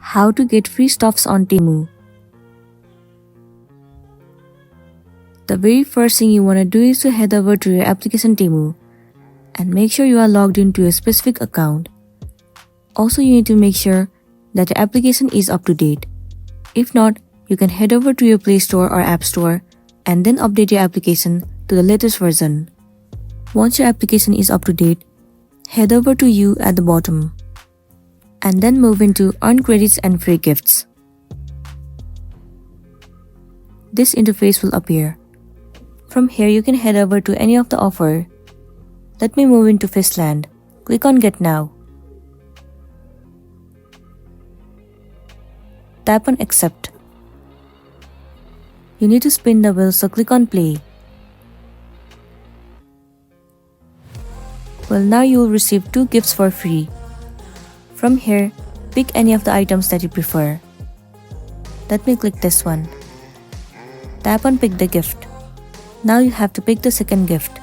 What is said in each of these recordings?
How to get free stuffs on Temu. The very first thing you want to do is to head over to your application Temu and make sure you are logged into a specific account. Also, you need to make sure that the application is up to date. If not, you can head over to your Play Store or App Store and then update your application to the latest version. Once your application is up to date, head over to You at the bottom and then move into Earn Credits and Free Gifts. This interface will appear. From here, you can head over to any of the offer. Let me move into Fishland. Click on Get Now. Tap on Accept. You need to spin the wheel, so click on Play. Well, now you will receive 2 gifts for free. From here, pick any of the items that you prefer. Let me click this one. Tap on Pick the Gift. Now you have to pick the second gift.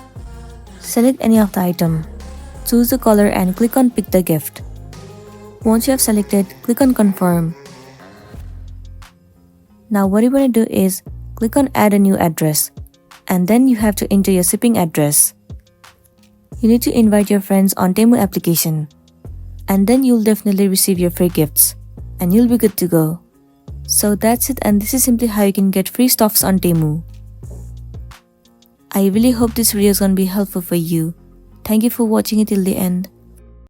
Select any of the item. Choose the color and click on Pick the Gift. Once you have selected, click on Confirm. Now what you want to do is click on Add a new address, and then you have to enter your shipping address. You need to invite your friends on Temu application, and then you'll definitely receive your free gifts, and you'll be good to go. So that's it, and this is simply how you can get free stuffs on Temu. I really hope this video is gonna be helpful for you. Thank you for watching it till the end.